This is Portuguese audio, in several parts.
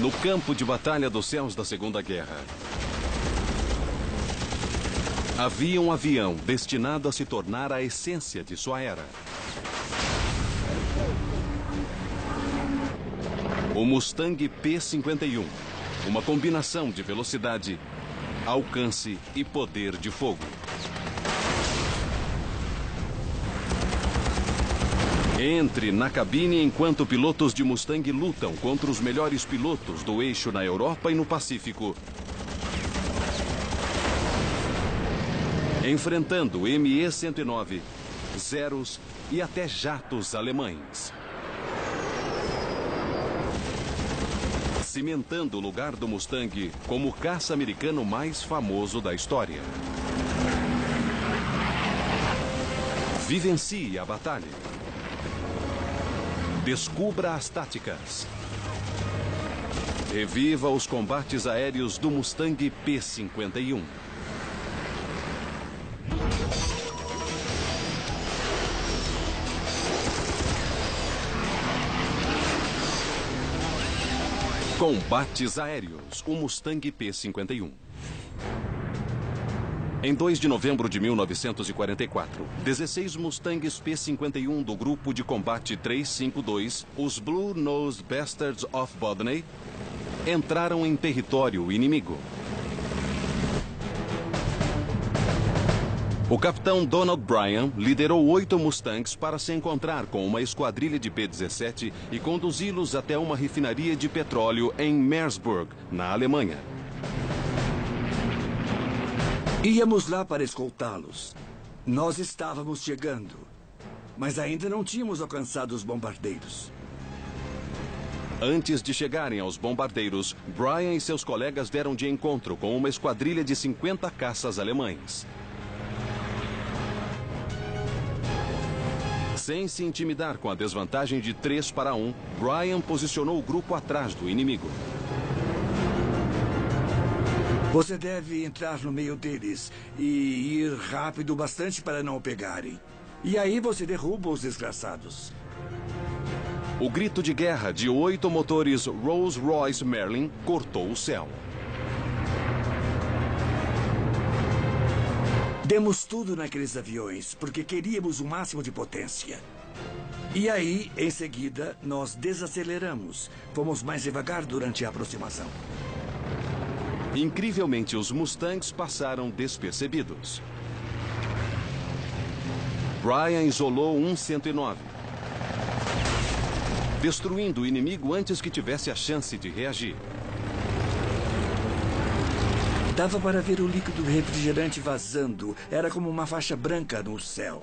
No campo de batalha dos céus da Segunda Guerra, havia um avião destinado a se tornar a essência de sua era. O Mustang P-51, uma combinação de velocidade, alcance e poder de fogo. Entre na cabine enquanto pilotos de Mustang lutam contra os melhores pilotos do eixo na Europa e no Pacífico, enfrentando ME-109, Zeros e até jatos alemães. Cimentando o lugar do Mustang como o caça americano mais famoso da história. Vivencie a batalha. Descubra as táticas. Reviva os combates aéreos do Mustang P-51. Combates aéreos, o Mustang P-51. Em 2 de novembro de 1944, 16 Mustangs P-51 do Grupo de Combate 352, os Blue-Nosed Bastards of Bodney, entraram em território inimigo. O capitão Donald Bryan liderou 8 Mustangs para se encontrar com uma esquadrilha de B-17 e conduzi-los até uma refinaria de petróleo em Merseburg, na Alemanha. Íamos lá para escoltá-los. Nós estávamos chegando, mas ainda não tínhamos alcançado os bombardeiros. Antes de chegarem aos bombardeiros, Bryan e seus colegas deram de encontro com uma esquadrilha de 50 caças alemães. Sem se intimidar com a desvantagem de 3-1, Bryan posicionou o grupo atrás do inimigo. Você deve entrar no meio deles e ir rápido bastante para não o pegarem. E aí você derruba os desgraçados. O grito de guerra de 8 motores Rolls-Royce Merlin cortou o céu. Demos tudo naqueles aviões, porque queríamos o máximo de potência. E aí, em seguida, nós desaceleramos. Fomos mais devagar durante a aproximação. Incrivelmente, os Mustangs passaram despercebidos. Bryan isolou um 109, destruindo o inimigo antes que tivesse a chance de reagir. Dava para ver o líquido refrigerante vazando. Era como uma faixa branca no céu.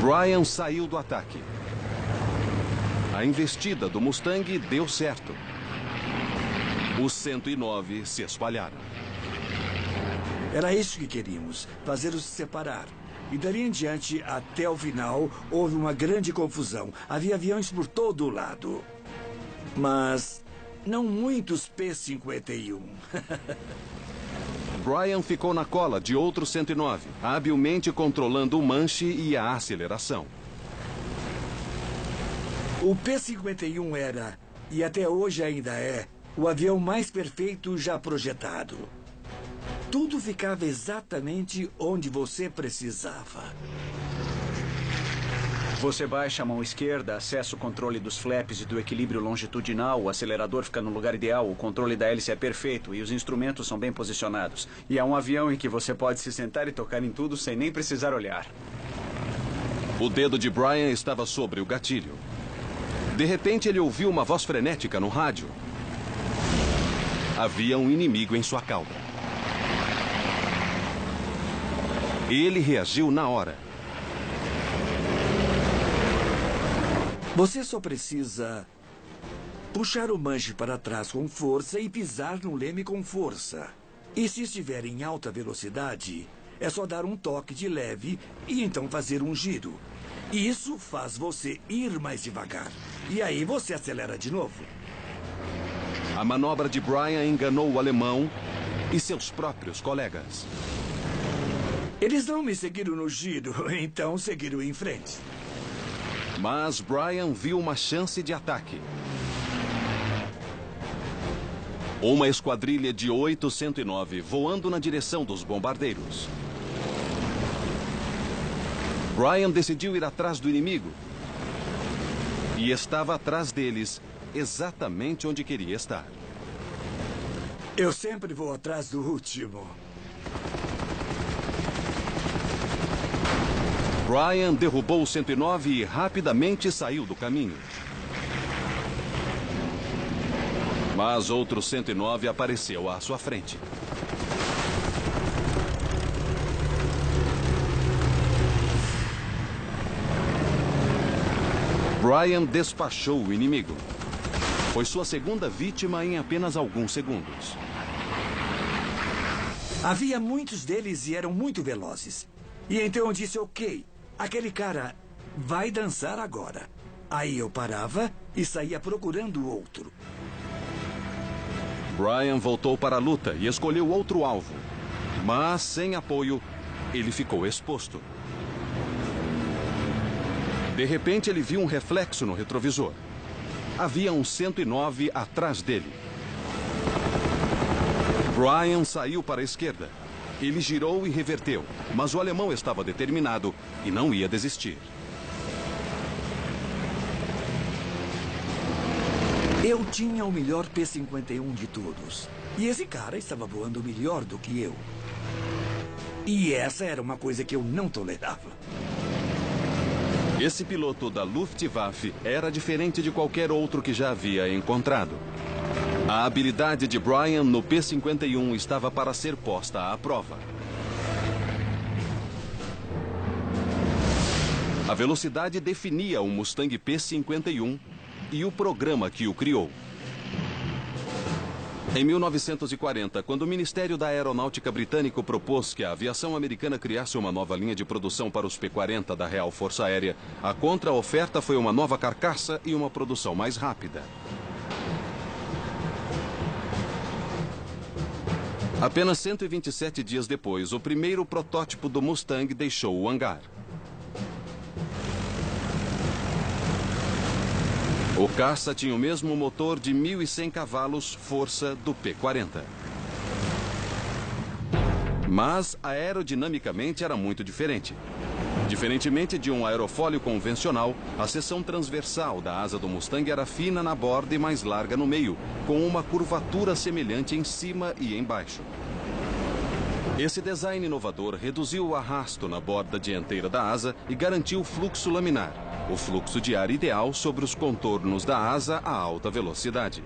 Bryan saiu do ataque. A investida do Mustang deu certo. Os 109 se espalharam. Era isso que queríamos, fazê-los se separar. E dali em diante, até o final, houve uma grande confusão. Havia aviões por todo o lado. Mas não muitos P-51. Bryan ficou na cola de outro 109, habilmente controlando o manche e a aceleração. O P-51 era, e até hoje ainda é, o avião mais perfeito já projetado. Tudo ficava exatamente onde você precisava. Você baixa a mão esquerda, acessa o controle dos flaps e do equilíbrio longitudinal, o acelerador fica no lugar ideal, o controle da hélice é perfeito e os instrumentos são bem posicionados. E é um avião em que você pode se sentar e tocar em tudo sem nem precisar olhar. O dedo de Bryan estava sobre o gatilho. De repente, ele ouviu uma voz frenética no rádio. Havia um inimigo em sua cauda. Ele reagiu na hora. Você só precisa puxar o manche para trás com força e pisar no leme com força. E se estiver em alta velocidade, é só dar um toque de leve e então fazer um giro. Isso faz você ir mais devagar. E aí você acelera de novo. A manobra de Bryan enganou o alemão e seus próprios colegas. Eles não me seguiram no giro, então seguiram em frente. Mas Brian viu uma chance de ataque. Uma esquadrilha de 809 voando na direção dos bombardeiros. Brian decidiu ir atrás do inimigo. E estava atrás deles, exatamente onde queria estar. Eu sempre vou atrás do último. Brian derrubou o 109 e rapidamente saiu do caminho. Mas outro 109 apareceu à sua frente. Brian despachou o inimigo. Foi sua segunda vítima em apenas alguns segundos. Havia muitos deles e eram muito velozes. E então eu disse, ok, aquele cara vai dançar agora. Aí eu parava e saía procurando outro. Brian voltou para a luta e escolheu outro alvo. Mas, sem apoio, ele ficou exposto. De repente, ele viu um reflexo no retrovisor. Havia um 109 atrás dele. Brian saiu para a esquerda. Ele girou e reverteu, mas o alemão estava determinado e não ia desistir. Eu tinha o melhor P-51 de todos. E esse cara estava voando melhor do que eu. E essa era uma coisa que eu não tolerava. Esse piloto da Luftwaffe era diferente de qualquer outro que já havia encontrado. A habilidade de Brian no P-51 estava para ser posta à prova. A velocidade definia o Mustang P-51 e o programa que o criou. Em 1940, quando o Ministério da Aeronáutica Britânico propôs que a aviação americana criasse uma nova linha de produção para os P-40 da Real Força Aérea, a contra-oferta foi uma nova carcaça e uma produção mais rápida. Apenas 127 dias depois, o primeiro protótipo do Mustang deixou o hangar. O caça tinha o mesmo motor de 1.100 cavalos força do P-40. Mas aerodinamicamente era muito diferente. Diferentemente de um aerofólio convencional, a seção transversal da asa do Mustang era fina na borda e mais larga no meio, com uma curvatura semelhante em cima e embaixo. Esse design inovador reduziu o arrasto na borda dianteira da asa e garantiu o fluxo laminar, o fluxo de ar ideal sobre os contornos da asa a alta velocidade.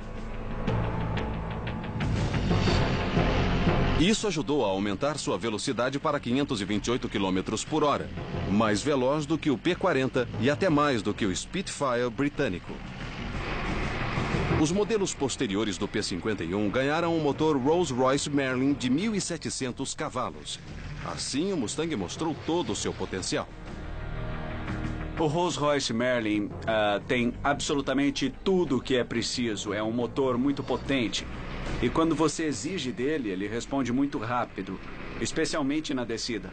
Isso ajudou a aumentar sua velocidade para 528 km por hora, mais veloz do que o P-40 e até mais do que o Spitfire britânico. Os modelos posteriores do P-51 ganharam um motor Rolls-Royce Merlin de 1.700 cavalos. Assim, o Mustang mostrou todo o seu potencial. O Rolls-Royce Merlin tem absolutamente tudo o que é preciso. É um motor muito potente. E quando você exige dele, ele responde muito rápido, especialmente na descida.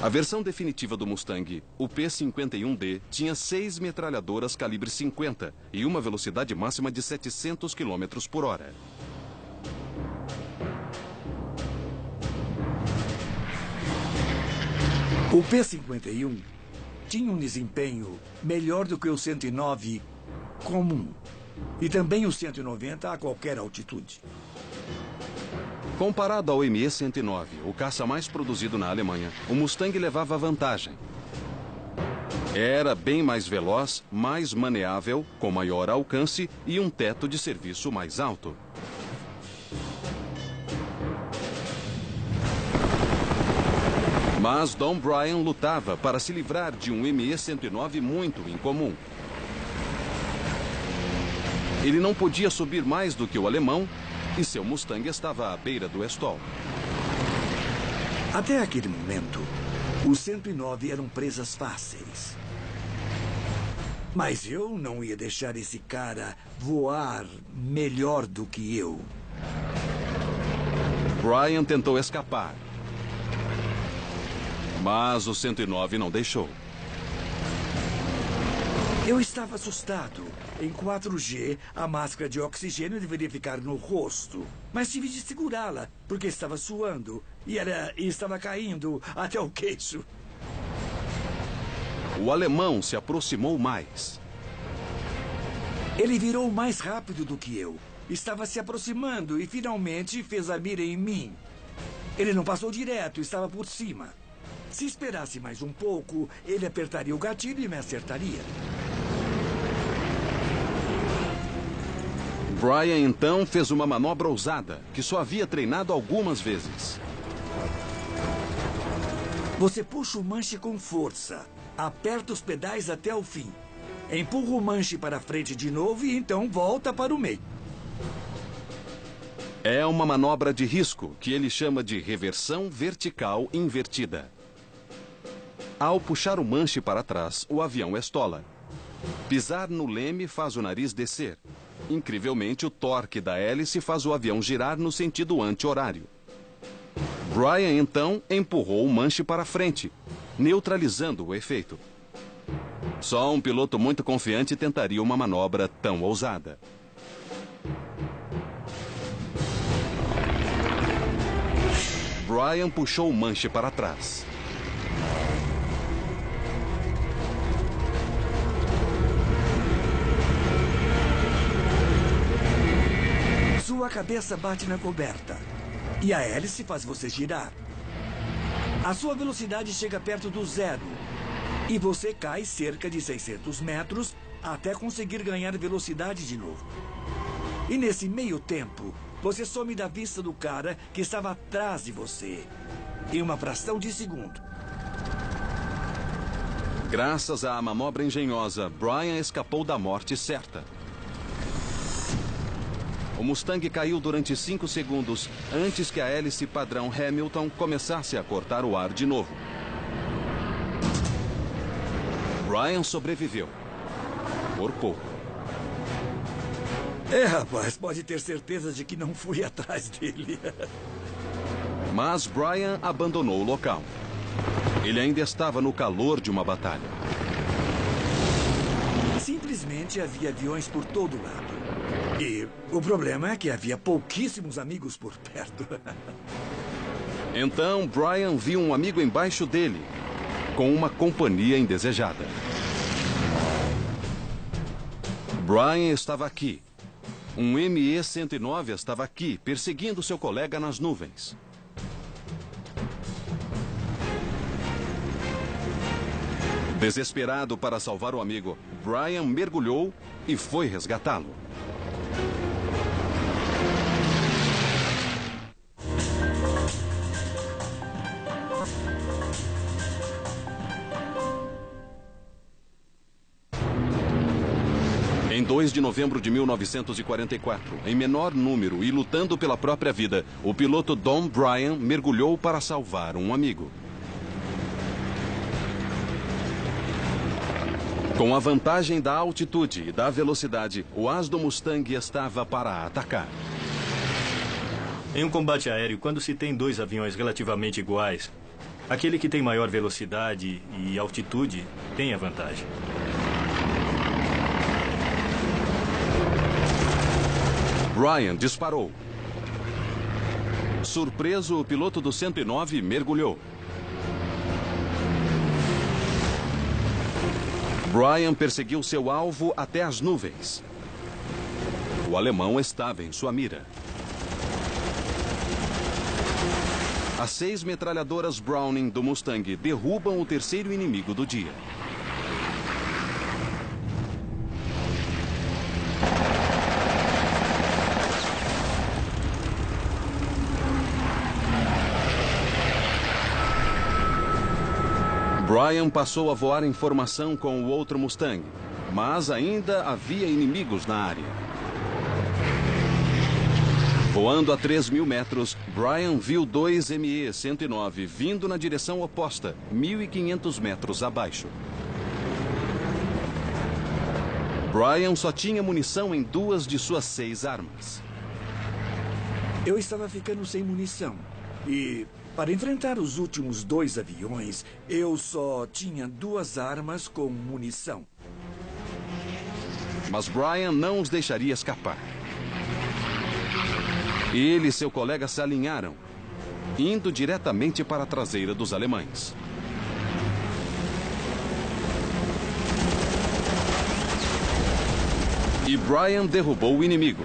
A versão definitiva do Mustang, o P-51D, tinha 6 metralhadoras calibre 50 e uma velocidade máxima de 700 km por hora. O P-51 tinha um desempenho melhor do que o 109 comum. E também o 190 a qualquer altitude. Comparado ao Me-109, o caça mais produzido na Alemanha, o Mustang levava vantagem. Era bem mais veloz, mais maneável, com maior alcance e um teto de serviço mais alto. Mas Don Brian lutava para se livrar de um Me-109 muito incomum. Ele não podia subir mais do que o alemão e seu Mustang estava à beira do estol. Até aquele momento, os 109 eram presas fáceis. Mas eu não ia deixar esse cara voar melhor do que eu. Brian tentou escapar. Mas o 109 não deixou. Eu estava assustado. Em 4G, a máscara de oxigênio deveria ficar no rosto. Mas tive de segurá-la, porque estava suando. E estava caindo até o queixo. O alemão se aproximou mais. Ele virou mais rápido do que eu. Estava se aproximando e finalmente fez a mira em mim. Ele não passou direto, estava por cima. Se esperasse mais um pouco, ele apertaria o gatilho e me acertaria. Brian então fez uma manobra ousada, que só havia treinado algumas vezes. Você puxa o manche com força. Aperta os pedais até o fim. Empurra o manche para frente de novo e então volta para o meio. É uma manobra de risco, que ele chama de reversão vertical invertida. Ao puxar o manche para trás, o avião estola. Pisar no leme faz o nariz descer. Incrivelmente, o torque da hélice faz o avião girar no sentido anti-horário. Brian, então, empurrou o manche para frente, neutralizando o efeito. Só um piloto muito confiante tentaria uma manobra tão ousada. Brian puxou o manche para trás. Sua cabeça bate na coberta. E a hélice faz você girar. A sua velocidade chega perto do zero. E você cai cerca de 600 metros até conseguir ganhar velocidade de novo. E nesse meio tempo, você some da vista do cara que estava atrás de você. Em uma fração de segundo. Graças à manobra engenhosa, Brian escapou da morte certa. O Mustang caiu durante 5 segundos antes que a hélice padrão Hamilton começasse a cortar o ar de novo. Brian sobreviveu. Por pouco. Rapaz, pode ter certeza de que não fui atrás dele. Mas Brian abandonou o local. Ele ainda estava no calor de uma batalha. Simplesmente havia aviões por todo lado. E o problema é que havia pouquíssimos amigos por perto. Então, Brian viu um amigo embaixo dele, com uma companhia indesejada. Brian estava aqui. Um ME-109 estava aqui, perseguindo seu colega nas nuvens. Desesperado para salvar o amigo, Brian mergulhou e foi resgatá-lo. Em 2 de novembro de 1944, em menor número e lutando pela própria vida, o piloto Don Brian mergulhou para salvar um amigo. Com a vantagem da altitude e da velocidade, o as do Mustang estava para atacar. Em um combate aéreo, quando se tem dois aviões relativamente iguais, aquele que tem maior velocidade e altitude tem a vantagem. Brian disparou. Surpreso, o piloto do 109 mergulhou. Brian perseguiu seu alvo até as nuvens. O alemão estava em sua mira. As 6 metralhadoras Browning do Mustang derrubam o terceiro inimigo do dia. Brian passou a voar em formação com o outro Mustang, mas ainda havia inimigos na área. Voando a 3.000 metros, Brian viu 2 ME-109 vindo na direção oposta, 1.500 metros abaixo. Brian só tinha munição em 2 de suas 6 armas. Eu estava ficando sem munição. E Para enfrentar os últimos 2 aviões, eu só tinha 2 armas com munição. Mas Brian não os deixaria escapar. Ele e seu colega se alinharam, indo diretamente para a traseira dos alemães. E Brian derrubou o inimigo.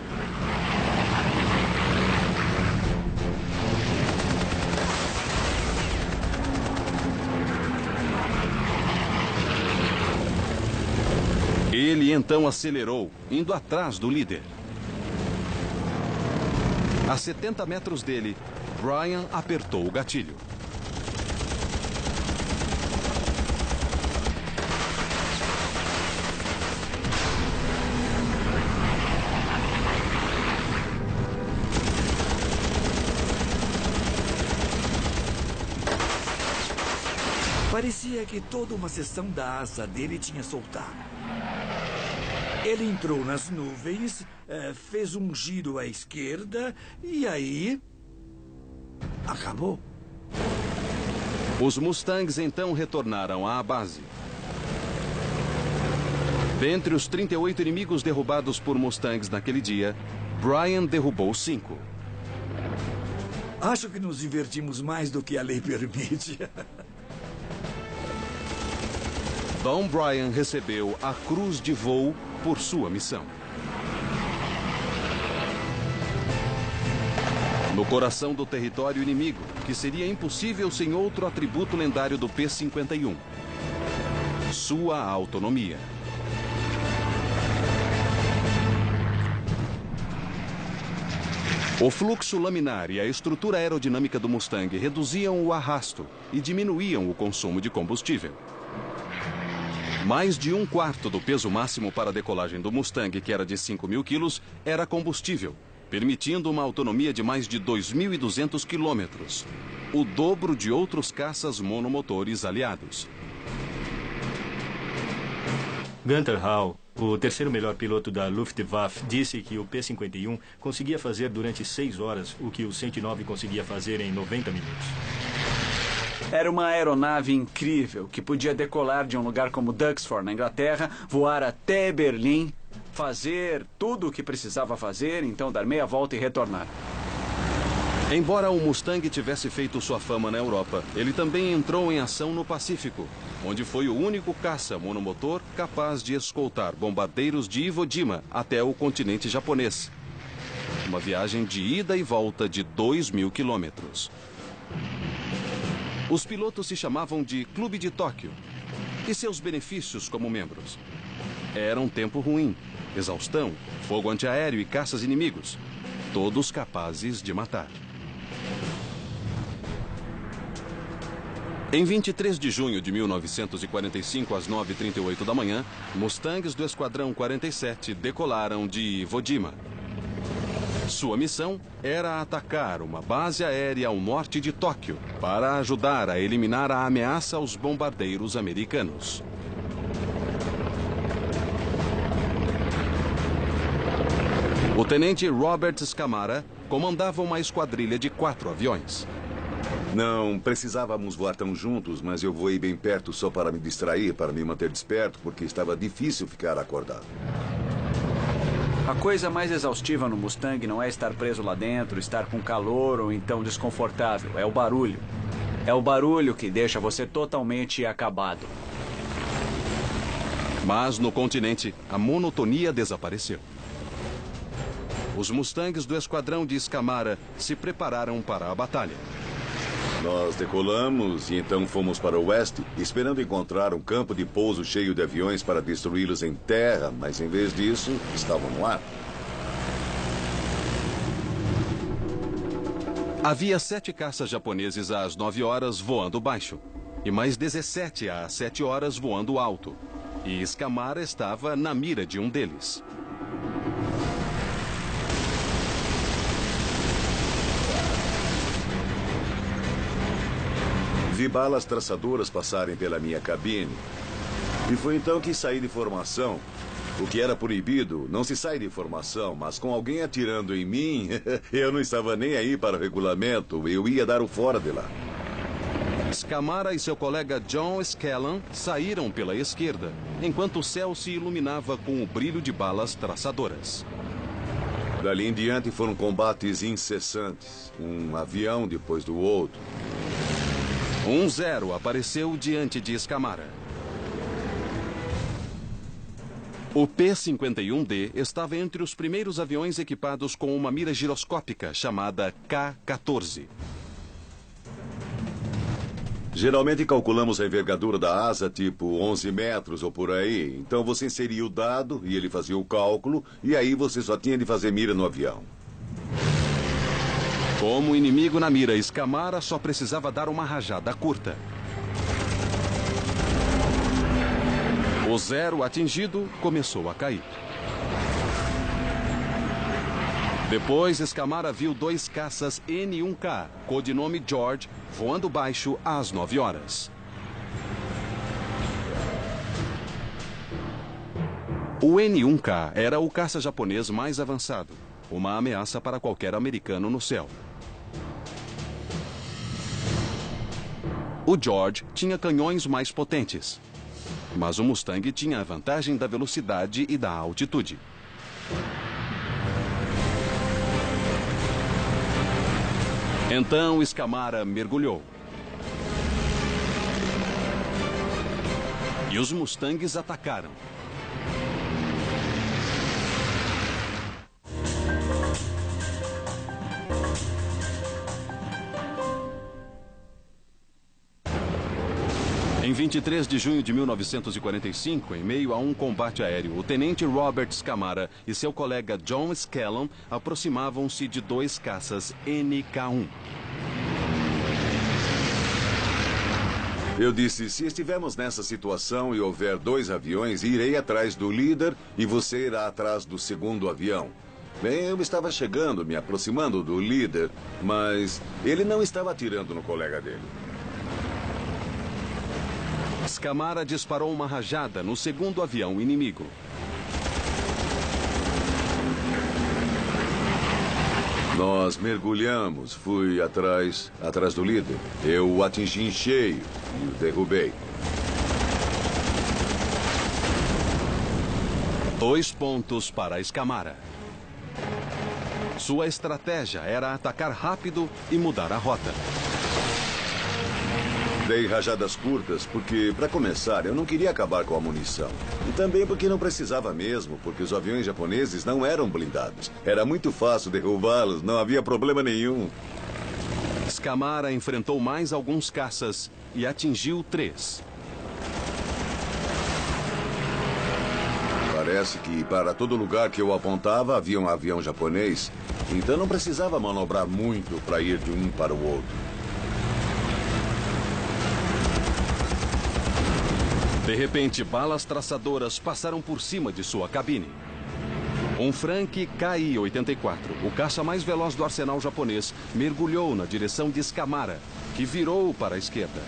Ele então acelerou, indo atrás do líder. A 70 metros dele, Brian apertou o gatilho. Parecia que toda uma seção da asa dele tinha soltado. Ele entrou nas nuvens, fez um giro à esquerda e aí... acabou. Os Mustangs então retornaram à base. Dentre os 38 inimigos derrubados por Mustangs naquele dia, Brian derrubou 5. Acho que nos divertimos mais do que a lei permite. Dom Brian recebeu a Cruz de Voo por sua missão. No coração do território inimigo, que seria impossível sem outro atributo lendário do P-51. Sua autonomia. O fluxo laminar e a estrutura aerodinâmica do Mustang reduziam o arrasto e diminuíam o consumo de combustível. Mais de 1/4 do peso máximo para a decolagem do Mustang, que era de 5.000 quilos, era combustível, permitindo uma autonomia de mais de 2.200 quilômetros, o dobro de outros caças monomotores aliados. Gunther Hall, o terceiro melhor piloto da Luftwaffe, disse que o P-51 conseguia fazer durante 6 horas o que o 109 conseguia fazer em 90 minutos. Era uma aeronave incrível que podia decolar de um lugar como Duxford, na Inglaterra, voar até Berlim, fazer tudo o que precisava fazer, então dar meia volta e retornar. Embora o Mustang tivesse feito sua fama na Europa, ele também entrou em ação no Pacífico, onde foi o único caça monomotor capaz de escoltar bombardeiros de Iwo Jima até o continente japonês. Uma viagem de ida e volta de 2.000 quilômetros. Os pilotos se chamavam de Clube de Tóquio. E seus benefícios como membros? Era um tempo ruim, exaustão, fogo antiaéreo e caças inimigos. Todos capazes de matar. Em 23 de junho de 1945, às 9h38 da manhã, Mustangs do Esquadrão 47 decolaram de Iwo Jima. Sua missão era atacar uma base aérea ao norte de Tóquio para ajudar a eliminar a ameaça aos bombardeiros americanos. O tenente Robert Scamara comandava uma esquadrilha de 4 aviões. Não precisávamos voar tão juntos, mas eu voei bem perto só para me distrair, para me manter desperto, porque estava difícil ficar acordado. A coisa mais exaustiva no Mustang não é estar preso lá dentro, estar com calor ou então desconfortável. É o barulho. É o barulho que deixa você totalmente acabado. Mas no continente, a monotonia desapareceu. Os Mustangs do esquadrão de Scamara se prepararam para a batalha. Nós decolamos e então fomos para o oeste, esperando encontrar um campo de pouso cheio de aviões para destruí-los em terra, mas em vez disso, estavam no ar. Havia 7 caças japoneses às 9 horas voando baixo, e mais 17 às 7 horas voando alto. E Scamara estava na mira de um deles. Vi balas traçadoras passarem pela minha cabine. E foi então que saí de formação O que era proibido não se sai de formação, mas com alguém atirando em mim, eu não estava nem aí para o regulamento. Eu ia dar o fora de lá. Scamara e seu colega John Scanlon saíram pela esquerda, enquanto o céu se iluminava com o brilho de balas traçadoras. Dali em diante foram combates incessantes, um avião depois do outro. 1-0 apareceu diante de Scamara. O P-51D estava entre os primeiros aviões equipados com uma mira giroscópica chamada K-14. Geralmente calculamos a envergadura da asa tipo 11 metros ou por aí. Então você inseria o dado e ele fazia o cálculo e aí você só tinha de fazer mira no avião. Como inimigo na mira, Scamara só precisava dar uma rajada curta. O 0 atingido começou a cair. Depois, Scamara viu 2 caças N-1K, codinome George, voando baixo às 9 horas. O N-1K era o caça japonês mais avançado, uma ameaça para qualquer americano no céu. O George tinha canhões mais potentes, mas o Mustang tinha a vantagem da velocidade e da altitude. Então, Scamara mergulhou. E os Mustangs atacaram. Em 23 de junho de 1945, em meio a um combate aéreo, o tenente Robert Scamara e seu colega John Scanlon aproximavam-se de 2 caças NK-1. Eu disse, se estivermos nessa situação e houver 2 aviões, irei atrás do líder e você irá atrás do segundo avião. Bem, eu estava chegando, me aproximando do líder, mas ele não estava atirando no colega dele. Scamara disparou uma rajada no segundo avião inimigo. Nós mergulhamos, fui atrás do líder. Eu o atingi em cheio e o derrubei. 2 pontos para Scamara. Sua estratégia era atacar rápido e mudar a rota. Dei rajadas curtas porque, para começar, eu não queria acabar com a munição. E também porque não precisava mesmo, porque os aviões japoneses não eram blindados. Era muito fácil derrubá-los, não havia problema nenhum. Scamara enfrentou mais alguns caças e atingiu 3. Parece que para todo lugar que eu apontava havia um avião japonês, então não precisava manobrar muito para ir de um para o outro. De repente, balas traçadoras passaram por cima de sua cabine. Um Frank Ki-84, o caça mais veloz do arsenal japonês, mergulhou na direção de Scamara, que virou para a esquerda.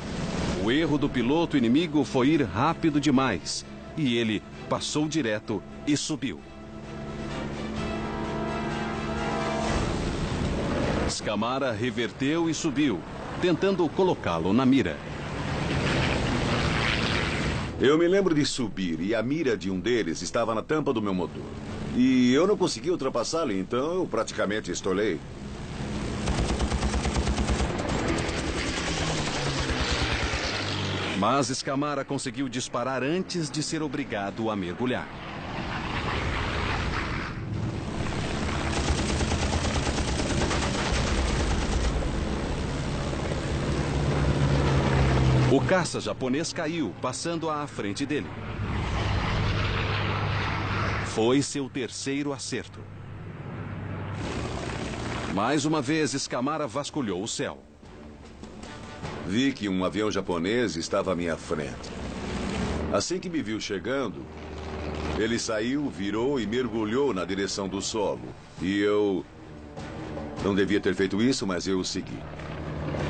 O erro do piloto inimigo foi ir rápido demais, e ele passou direto e subiu. Scamara reverteu e subiu, tentando colocá-lo na mira. Eu me lembro de subir e a mira de um deles estava na tampa do meu motor. E eu não consegui ultrapassá-lo, então eu praticamente estolei. Mas Scamara conseguiu disparar antes de ser obrigado a mergulhar. O caça japonês caiu, passando à frente dele. Foi seu terceiro acerto. Mais uma vez, Scamara vasculhou o céu. Vi que um avião japonês estava à minha frente. Assim que me viu chegando, ele saiu, virou e mergulhou na direção do solo. E eu não devia ter feito isso, mas eu o segui.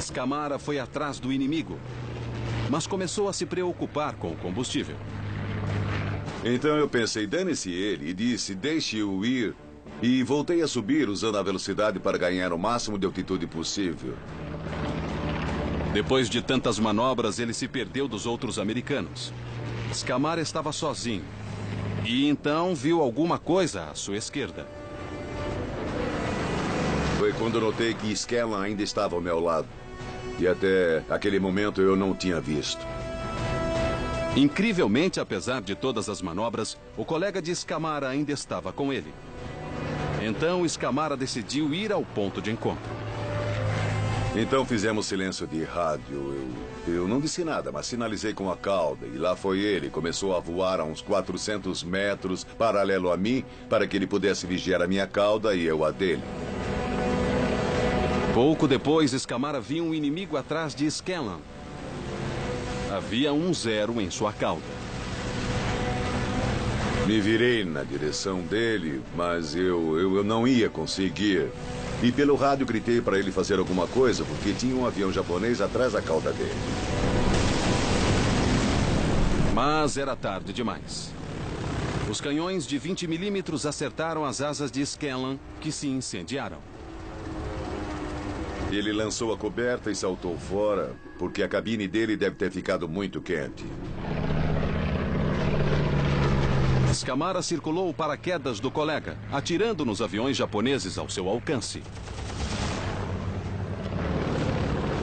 Scamara foi atrás do inimigo, mas começou a se preocupar com o combustível. Então eu pensei, dane-se ele, e disse, deixe-o ir. E voltei a subir usando a velocidade para ganhar o máximo de altitude possível. Depois de tantas manobras, ele se perdeu dos outros americanos. Scamara estava sozinho. E então viu alguma coisa à sua esquerda. Foi quando notei que Scanlan ainda estava ao meu lado. E até aquele momento eu não tinha visto. Incrivelmente, apesar de todas as manobras, o colega de Scamara ainda estava com ele. Então, Scamara decidiu ir ao ponto de encontro. Então fizemos silêncio de rádio. Eu não disse nada, mas sinalizei com a cauda. E lá foi ele. Começou a voar a uns 400 metros, paralelo a mim, para que ele pudesse vigiar a minha cauda e eu a dele. Pouco depois, Scamara viu um inimigo atrás de Scanlan. Havia um 0 em sua cauda. Me virei na direção dele, mas eu não ia conseguir. E pelo rádio gritei para ele fazer alguma coisa, porque tinha um avião japonês atrás da cauda dele. Mas era tarde demais. Os canhões de 20 milímetros acertaram as asas de Scanlan, que se incendiaram. Ele lançou a coberta e saltou fora, porque a cabine dele deve ter ficado muito quente. Scamara circulou o paraquedas do colega, atirando nos aviões japoneses ao seu alcance.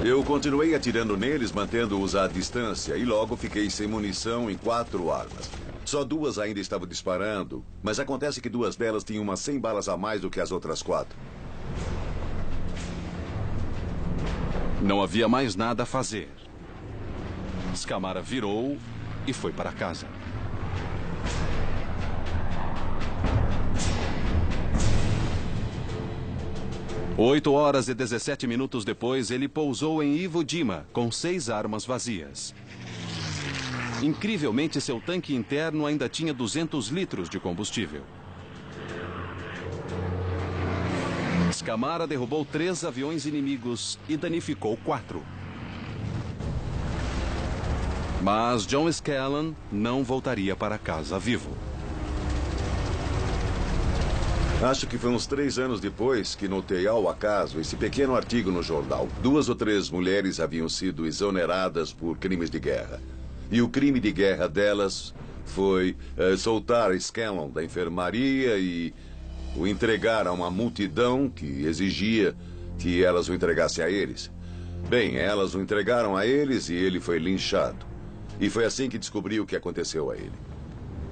Eu continuei atirando neles, mantendo-os à distância, e logo fiquei sem munição em 4 armas. Só 2 ainda estavam disparando, mas acontece que 2 delas tinham umas 100 balas a mais do que as outras 4. Não havia mais nada a fazer. Scamara virou e foi para casa. Oito horas e 17 minutos depois, ele pousou em Iwo Jima com 6 armas vazias. Incrivelmente, seu tanque interno ainda tinha 200 litros de combustível. Scamara derrubou 3 aviões inimigos e danificou 4. Mas John Scanlan não voltaria para casa vivo. Acho que foi uns 3 anos depois que notei ao acaso esse pequeno artigo no jornal. 2 ou 3 mulheres haviam sido exoneradas por crimes de guerra. E o crime de guerra delas foi soltar Scanlan da enfermaria e o entregar a uma multidão que exigia que elas o entregassem a eles. Bem, elas o entregaram a eles e ele foi linchado. E foi assim que descobri o que aconteceu a ele.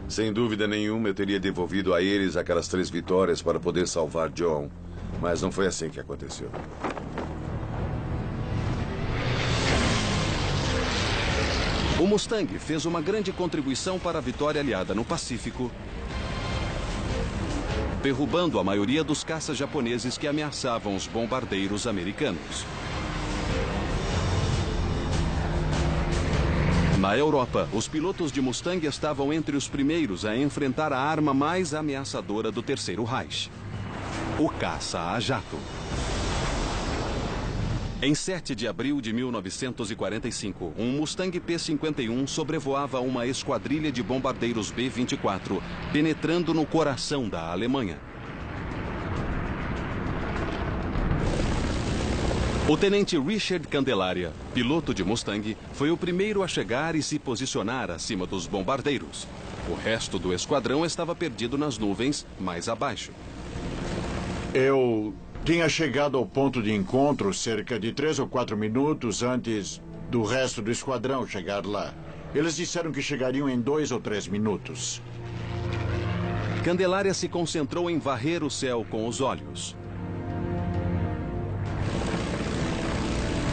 Sem dúvida nenhuma, eu teria devolvido a eles aquelas 3 vitórias para poder salvar John. Mas não foi assim que aconteceu. O Mustang fez uma grande contribuição para a vitória aliada no Pacífico, derrubando a maioria dos caças japoneses que ameaçavam os bombardeiros americanos. Na Europa, os pilotos de Mustang estavam entre os primeiros a enfrentar a arma mais ameaçadora do Terceiro Reich, o caça a jato. Em 7 de abril de 1945, um Mustang P-51 sobrevoava uma esquadrilha de bombardeiros B-24, penetrando no coração da Alemanha. O tenente Richard Candelaria, piloto de Mustang, foi o primeiro a chegar e se posicionar acima dos bombardeiros. O resto do esquadrão estava perdido nas nuvens, mais abaixo. Eu tinha chegado ao ponto de encontro cerca de 3 ou 4 minutos antes do resto do esquadrão chegar lá. Eles disseram que chegariam em 2 ou 3 minutos. Candelaria se concentrou em varrer o céu com os olhos.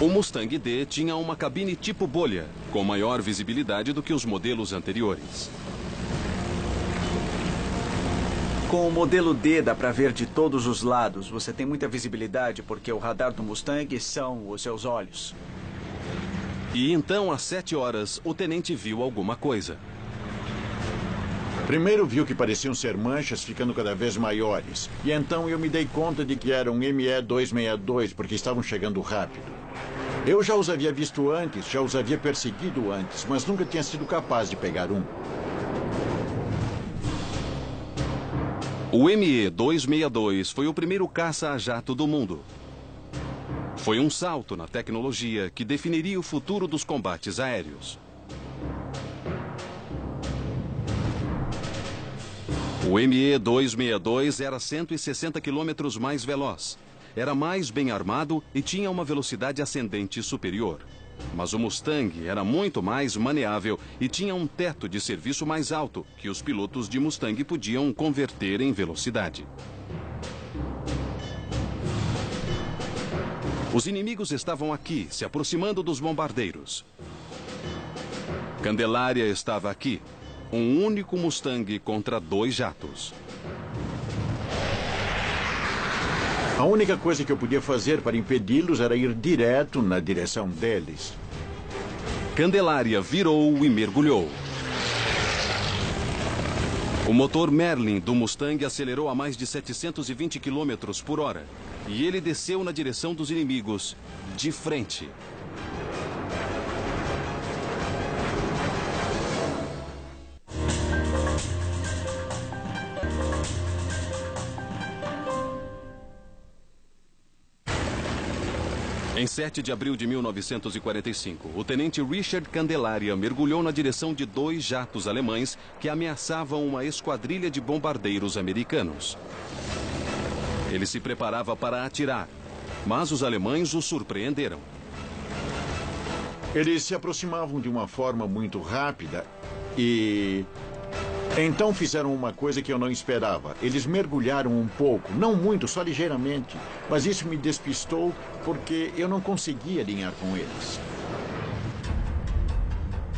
O Mustang D tinha uma cabine tipo bolha, com maior visibilidade do que os modelos anteriores. Com o modelo D dá para ver de todos os lados. Você tem muita visibilidade porque o radar do Mustang são os seus olhos. E então, às 7 horas, o tenente viu alguma coisa. Primeiro viu que pareciam ser manchas ficando cada vez maiores. E então eu me dei conta de que eram ME-262 porque estavam chegando rápido. Eu já os havia visto antes, já os havia perseguido antes, mas nunca tinha sido capaz de pegar um. O ME-262 foi o primeiro caça a jato do mundo. Foi um salto na tecnologia que definiria o futuro dos combates aéreos. O ME-262 era 160 km mais veloz. Era mais bem armado e tinha uma velocidade ascendente superior. Mas o Mustang era muito mais maneável e tinha um teto de serviço mais alto, que os pilotos de Mustang podiam converter em velocidade. Os inimigos estavam aqui, se aproximando dos bombardeiros. Candelária estava aqui, um único Mustang contra 2 jatos. A única coisa que eu podia fazer para impedi-los era ir direto na direção deles. Candelária virou e mergulhou. O motor Merlin do Mustang acelerou a mais de 720 km por hora e ele desceu na direção dos inimigos, de frente. Em 7 de abril de 1945, o tenente Richard Candelária mergulhou na direção de 2 jatos alemães que ameaçavam uma esquadrilha de bombardeiros americanos. Ele se preparava para atirar, mas os alemães o surpreenderam. Eles se aproximavam de uma forma muito rápida e... então fizeram uma coisa que eu não esperava. Eles mergulharam um pouco, não muito, só ligeiramente. Mas isso me despistou porque eu não conseguia alinhar com eles.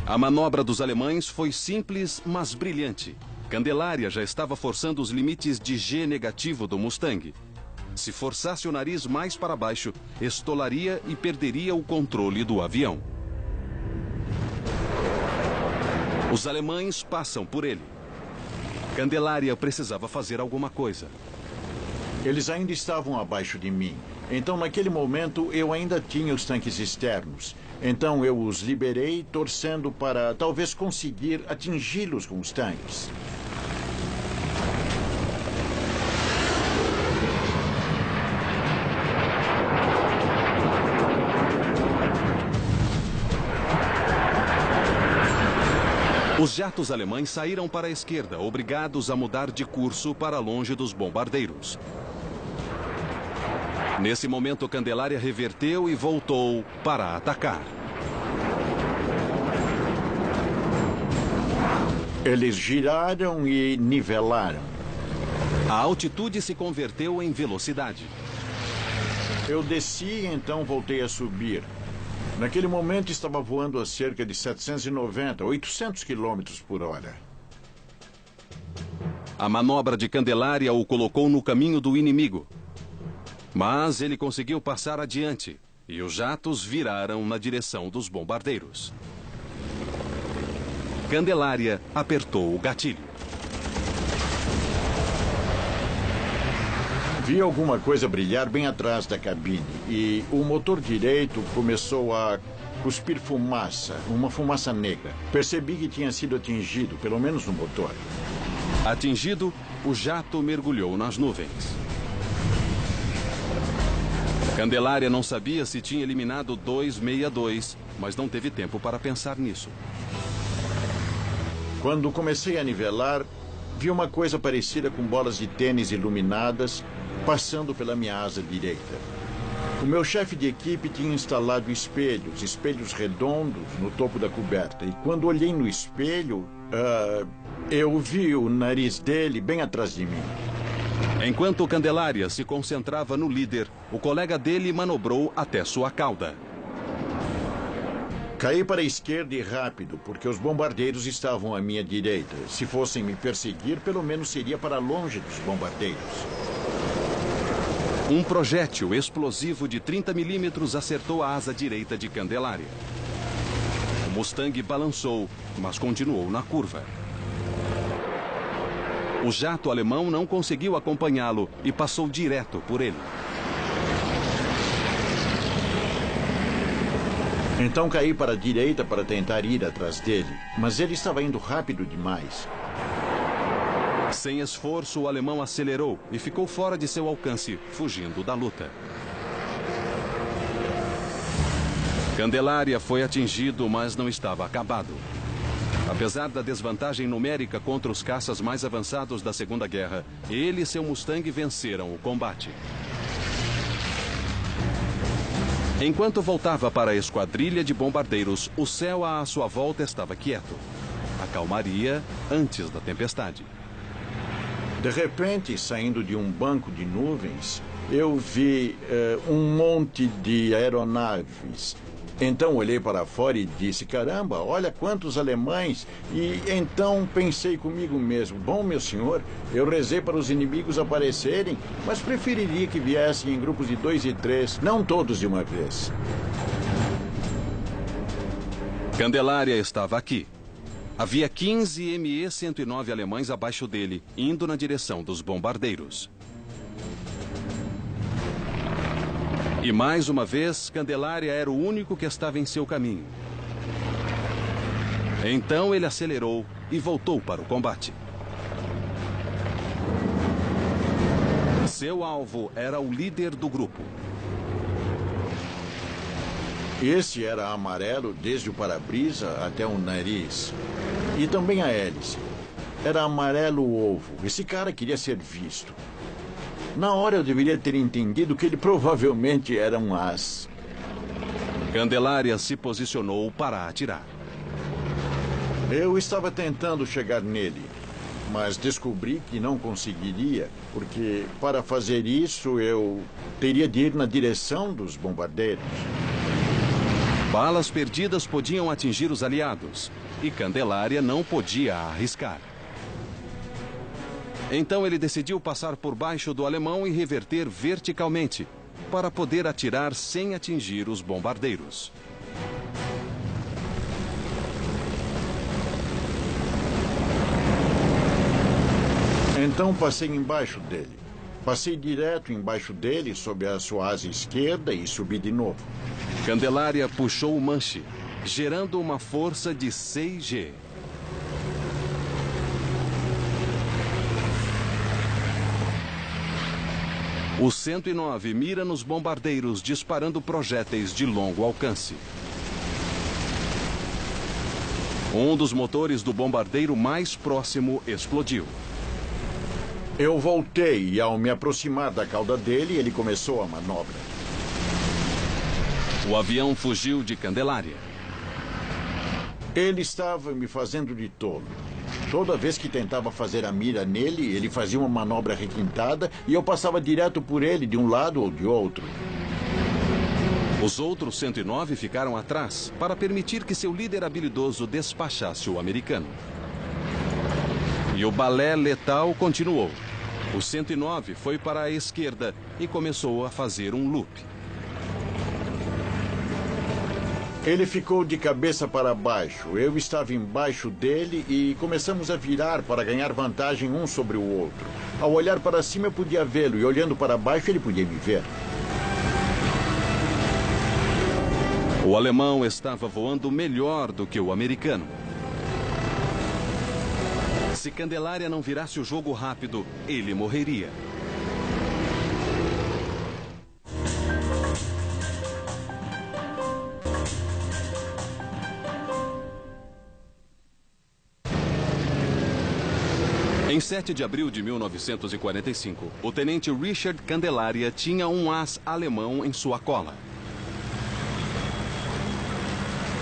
A manobra dos alemães foi simples, mas brilhante. Candelária já estava forçando os limites de G negativo do Mustang. Se forçasse o nariz mais para baixo, estolaria e perderia o controle do avião. Os alemães passam por ele. Candelária precisava fazer alguma coisa. Eles ainda estavam abaixo de mim. Então, naquele momento, eu ainda tinha os tanques externos. Então, eu os liberei, torcendo para talvez conseguir atingi-los com os tanques. Os jatos alemães saíram para a esquerda, obrigados a mudar de curso para longe dos bombardeiros. Nesse momento, Candelária reverteu e voltou para atacar. Eles giraram e nivelaram. A altitude se converteu em velocidade. Eu desci e então voltei a subir. Naquele momento estava voando a cerca de 790, 800 quilômetros por hora. A manobra de Candelária o colocou no caminho do inimigo. Mas ele conseguiu passar adiante e os jatos viraram na direção dos bombardeiros. Candelária apertou o gatilho. Vi alguma coisa brilhar bem atrás da cabine e o motor direito começou a cuspir fumaça, uma fumaça negra. Percebi que tinha sido atingido, pelo menos no motor. Atingido, o jato mergulhou nas nuvens. Candelária não sabia se tinha eliminado 262, mas não teve tempo para pensar nisso. Quando comecei a nivelar, vi uma coisa parecida com bolas de tênis iluminadas passando pela minha asa direita. O meu chefe de equipe tinha instalado espelhos redondos no topo da coberta. E quando olhei no espelho, eu vi o nariz dele bem atrás de mim. Enquanto Candelária se concentrava no líder, o colega dele manobrou até sua cauda. Caí para a esquerda e rápido, porque os bombardeiros estavam à minha direita. Se fossem me perseguir, pelo menos seria para longe dos bombardeiros. Um projétil explosivo de 30 milímetros acertou a asa direita de Candelária. O Mustang balançou, mas continuou na curva. O jato alemão não conseguiu acompanhá-lo e passou direto por ele. Então caí para a direita para tentar ir atrás dele, mas ele estava indo rápido demais. Sem esforço, o alemão acelerou e ficou fora de seu alcance, fugindo da luta. Candelária foi atingido, mas não estava acabado. Apesar da desvantagem numérica contra os caças mais avançados da Segunda Guerra, ele e seu Mustang venceram o combate. Enquanto voltava para a esquadrilha de bombardeiros, o céu à sua volta estava quieto. Acalmaria antes da tempestade. De repente, saindo de um banco de nuvens, eu vi um monte de aeronaves. Então olhei para fora e disse, caramba, olha quantos alemães. E então pensei comigo mesmo, bom, meu senhor, eu rezei para os inimigos aparecerem, mas preferiria que viessem em grupos de 2 e 3, não todos de uma vez. Candelária estava aqui. Havia 15 ME-109 alemães abaixo dele, indo na direção dos bombardeiros. E mais uma vez, Candelária era o único que estava em seu caminho. Então ele acelerou e voltou para o combate. Seu alvo era o líder do grupo. Esse era amarelo desde o para-brisa até o nariz. E também a hélice. Era amarelo ovo. Esse cara queria ser visto. Na hora eu deveria ter entendido que ele provavelmente era um as. Candelária se posicionou para atirar. Eu estava tentando chegar nele, mas descobri que não conseguiria, porque para fazer isso eu teria de ir na direção dos bombardeiros. Balas perdidas podiam atingir os aliados, e Candelária não podia arriscar. Então ele decidiu passar por baixo do alemão e reverter verticalmente, para poder atirar sem atingir os bombardeiros. Então passei embaixo dele. Passei direto embaixo dele, sob a sua asa esquerda e subi de novo. Candelária puxou o manche, gerando uma força de 6G. O 109 mira nos bombardeiros, disparando projéteis de longo alcance. Um dos motores do bombardeiro mais próximo explodiu. Eu voltei e, ao me aproximar da cauda dele, ele começou a manobra. O avião fugiu de Candelária. Ele estava me fazendo de tolo. Toda vez que tentava fazer a mira nele, ele fazia uma manobra requintada e eu passava direto por ele, de um lado ou de outro. Os outros 109 ficaram atrás para permitir que seu líder habilidoso despachasse o americano. E o balé letal continuou. O 109 foi para a esquerda e começou a fazer um loop. Ele ficou de cabeça para baixo. Eu estava embaixo dele e começamos a virar para ganhar vantagem um sobre o outro. Ao olhar para cima eu podia vê-lo e olhando para baixo ele podia me ver. O alemão estava voando melhor do que o americano. Se Candelária não virasse o jogo rápido, ele morreria. Em 7 de abril de 1945, o tenente Richard Candelária tinha um as alemão em sua cola.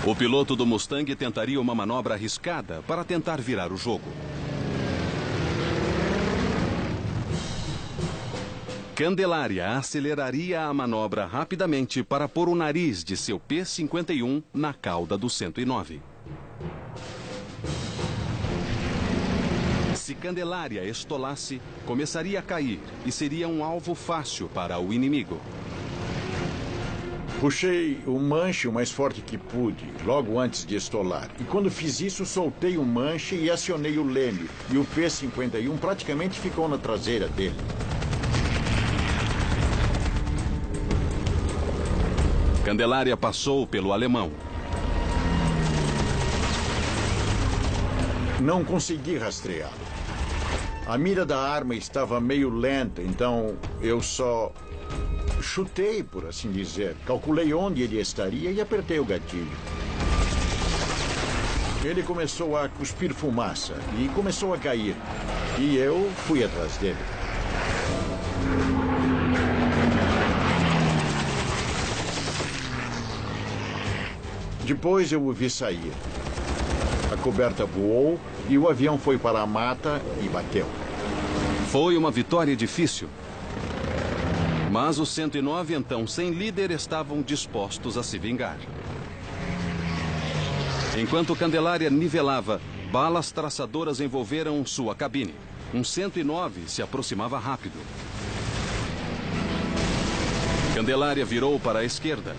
O piloto do Mustang tentaria uma manobra arriscada para tentar virar o jogo. Candelária aceleraria a manobra rapidamente para pôr o nariz de seu P-51 na cauda do 109. Se Candelária estolasse, começaria a cair e seria um alvo fácil para o inimigo. Puxei o manche o mais forte que pude, logo antes de estolar. E quando fiz isso, soltei o manche e acionei o leme. E o P-51 praticamente ficou na traseira dele. Candelária passou pelo alemão. Não consegui rastreá-lo. A mira da arma estava meio lenta, então eu só chutei, por assim dizer. Calculei onde ele estaria e apertei o gatilho. Ele começou a cuspir fumaça e começou a cair. E eu fui atrás dele. Depois eu o vi sair. A coberta voou e o avião foi para a mata e bateu. Foi uma vitória difícil. Mas os 109, então, sem líder, estavam dispostos a se vingar. Enquanto Candelária nivelava, balas traçadoras envolveram sua cabine. Um 109 se aproximava rápido. Candelária virou para a esquerda.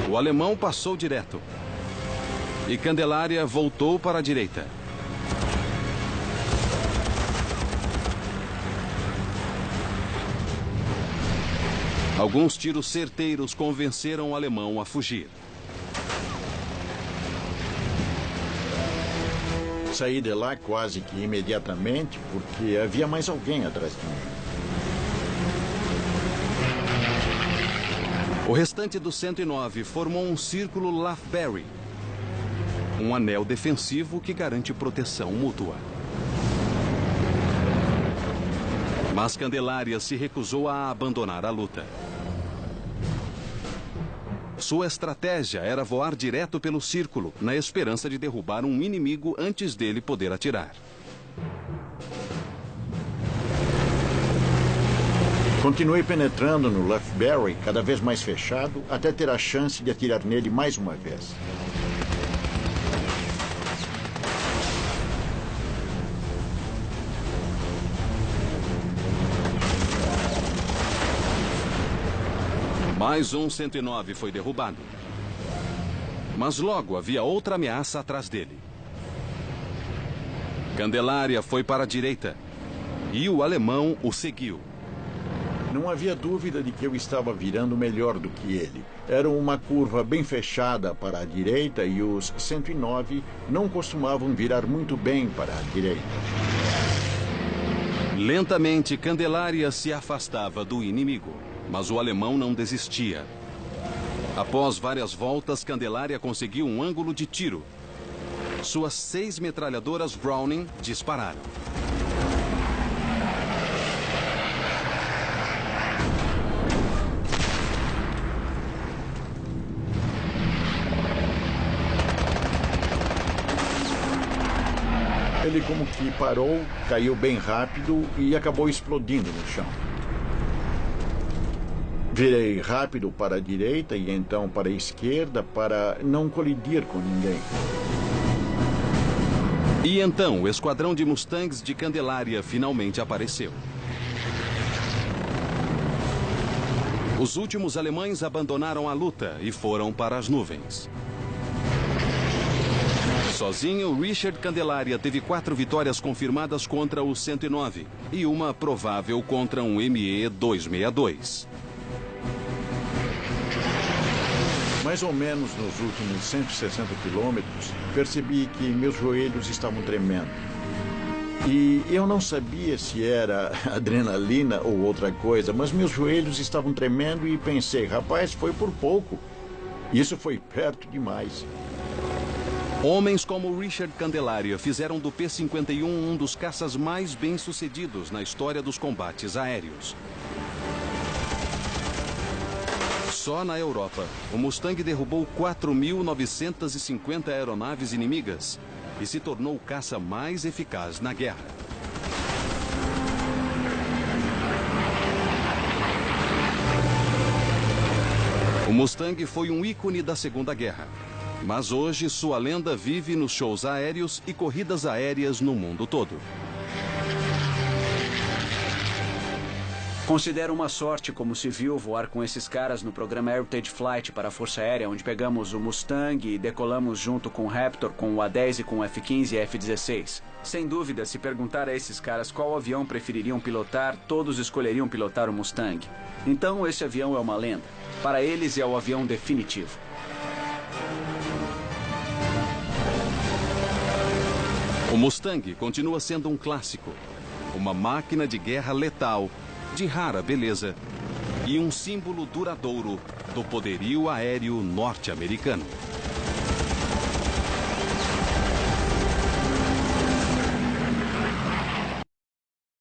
O alemão passou direto. E Candelária voltou para a direita. Alguns tiros certeiros convenceram o alemão a fugir. Saí de lá quase que imediatamente, porque havia mais alguém atrás de mim. O restante dos 109 formou um círculo Lafberry, um anel defensivo que garante proteção mútua. Mas Candelária se recusou a abandonar a luta. Sua estratégia era voar direto pelo círculo, na esperança de derrubar um inimigo antes dele poder atirar. Continuei penetrando no Lafberry, cada vez mais fechado, até ter a chance de atirar nele mais uma vez. Mais um 109 foi derrubado. Mas logo havia outra ameaça atrás dele. Candelária foi para a direita e o alemão o seguiu. Não havia dúvida de que eu estava virando melhor do que ele. Era uma curva bem fechada para a direita e os 109 não costumavam virar muito bem para a direita. Lentamente, Candelária se afastava do inimigo, mas o alemão não desistia. Após várias voltas, Candelária conseguiu um ângulo de tiro. Suas 6 metralhadoras Browning dispararam. Ele como que parou, caiu bem rápido e acabou explodindo no chão. Virei rápido para a direita e então para a esquerda para não colidir com ninguém. E então o esquadrão de Mustangs de Candelária finalmente apareceu. Os últimos alemães abandonaram a luta e foram para as nuvens. Sozinho, Richard Candelária teve 4 vitórias confirmadas contra o 109 e uma provável contra um ME-262. Mais ou menos nos últimos 160 quilômetros, percebi que meus joelhos estavam tremendo. E eu não sabia se era adrenalina ou outra coisa, mas meus joelhos estavam tremendo e pensei, rapaz, foi por pouco. Isso foi perto demais. Homens como Richard Candelária fizeram do P-51 um dos caças mais bem-sucedidos na história dos combates aéreos. Só na Europa, o Mustang derrubou 4.950 aeronaves inimigas e se tornou o caça mais eficaz na guerra. O Mustang foi um ícone da Segunda Guerra. Mas hoje sua lenda vive nos shows aéreos e corridas aéreas no mundo todo. Considero uma sorte como civil voar com esses caras no programa Heritage Flight para a Força Aérea, onde pegamos o Mustang e decolamos junto com o Raptor, com o A-10 e com o F-15 e F-16. Sem dúvida, se perguntar a esses caras qual avião prefeririam pilotar, todos escolheriam pilotar o Mustang. Então esse avião é uma lenda. Para eles é o avião definitivo. O Mustang continua sendo um clássico, uma máquina de guerra letal, de rara beleza e um símbolo duradouro do poderio aéreo norte-americano.